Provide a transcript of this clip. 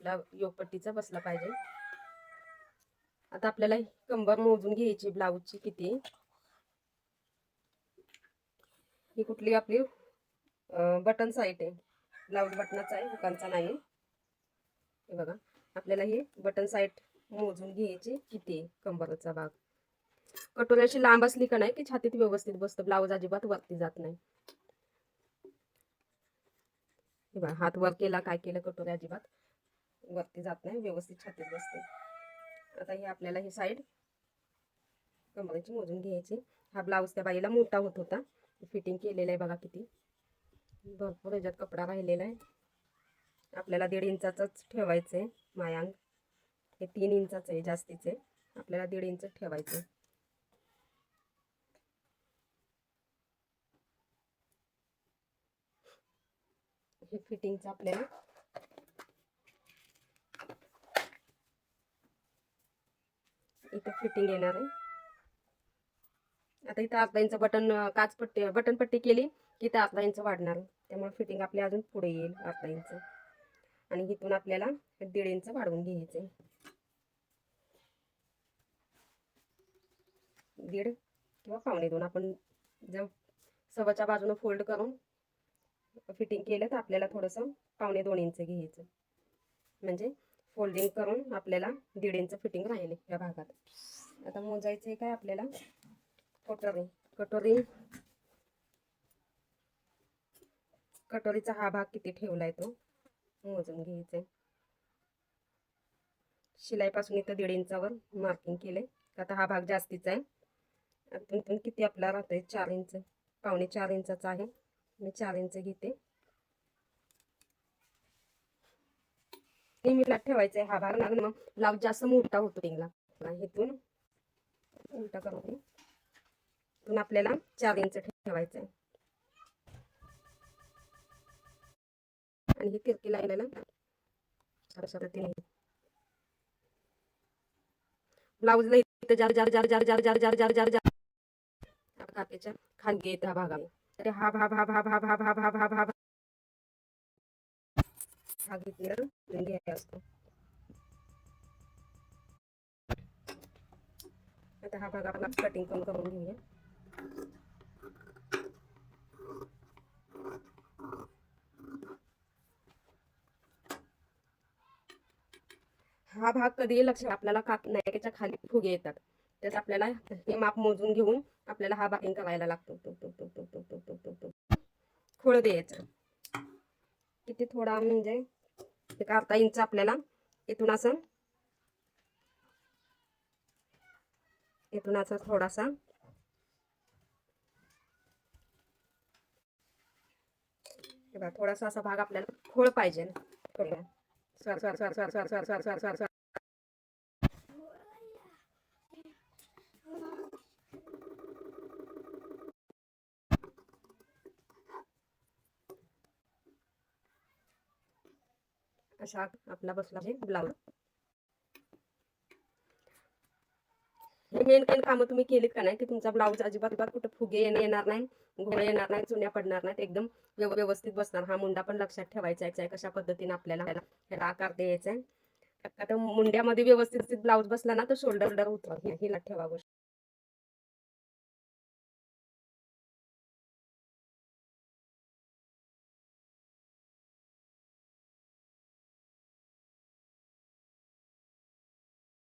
आपला योगपट्टीचा बसला पाहिजे. आता आपल्याला कंबर मोजून घ्यायची ब्लाऊजची किती. ही कुठली आपली बटन साईड आहे, ब्लाऊज बटनाचा आहे, हुकांचा नाही. हे बघा आपल्याला ही बटन साईड मोजून घ्यायची किती कंबरचा भाग. कटोरी अशी लांब असली का नाही की छातीत व्यवस्थित बसतं, ब्लाऊज अजिबात वरती जात नाही. हे बघा हात वर केला काय केलं कटोरी अजिबात वरती जात नाही, व्यवस्थित छातीत बसते. आता ही आपल्याला ही साईड कंबरेची मोजून घ्यायची. हा ब्लाऊज त्या बाईला मोठा होत होता, फिटिंग केलेलं आहे बघा किती भरपूर ह्याच्यात कपडा राहिलेला आहे. आपल्याला 1.5 इंचाचंच ठेवायचं आहे मायांग. हे 3 इंचाचं आहे जास्तीचे, आपल्याला 1.5 इंच ठेवायचं. हे फिटिंगचं आपल्याला इथं फिटिंग येणार आहे. आता इथं 1/2 इंच बटन पट्टी केली की इथं 1/2 इंच वाढणार, त्यामुळे फिटिंग आपली अजून पुढे येईल 1/2 इंच. आणि इथून आपल्याला 1.5 इंच वाढवून घ्यायचे. 1.5 किंवा 1.25 आपण जर सव्वाच्या बाजूने फोल्ड करून फिटिंग केलं तर आपल्याला थोडंसं 1.25 इंच घ्यायचं, म्हणजे फोल्डिंग करून आपल्याला 1.5 इंच फिटिंग राहील या भागात. आता मोजायचं आहे काय आपल्याला कटोरीचा हा भाग किती ठेवलाय तो मोजून घ्यायचा. शिलाईपासून इथं 1.5 इंचावर मार्किंग केले. आता हा भाग जास्तीचा आहे. इथून किती आपला राहतोय 4 इंच, 4.25 इंचाचा आहे. मी 4 इंच घेते. नेहमीला ठेवायचा आहे हा भाग, ना मग ब्लाऊज जास्त मोठा होतो टिंगला. इथून उलटा करून इथून आपल्याला 4 इंच ठेवायचं आहे. आणि ही तिरकी लाईनला ब्लाऊजला इथं जार जार जार जार जार जार जार जार जार जार कापेच्या खाली येत हा भागाने. तर हा भाग हा भाग हा भाग हा भाग हा भाग हा घेतलेला घ्यायचा असतो. आता हा भाग आपण कटिंग करून घेऊया. हा भाग कधी लक्षात आपल्याला नायकाच्या खाली फुगे येतात, त्यात आपल्याला हे माप मोजून घेऊन आपल्याला हा भाग करायला लागतो. खोळ द्यायचा किती थोडा, म्हणजे 1/2 इंच आपल्याला इथून असं थोडासा थोडासा असा भाग आपल्याला खोळ पाहिजे. स्वर स्वर स्वर स्वर स्वर स्वर स्वर स्वर स्वर स्वर असा आपला बसला आहे ब्लाऊज. हे मेन कामं तुम्ही केलीत का नाही की तुमचा ब्लाऊज अजिबात कुठे फुगे येणार नाही, घोळे येणार नाही, चुन्या पडणार नाहीत, एकदम व्यवस्थित बसणार. हा मुंडा पण लक्षात ठेवायचा आहे कशा पद्धतीने आपल्याला ह्याला आकार द्यायचा आहे. आता मुंड्यामध्ये व्यवस्थित ब्लाऊज बसला ना तर शोल्डर उतरत नाही, ही लक्षात ठेवा गोष्ट.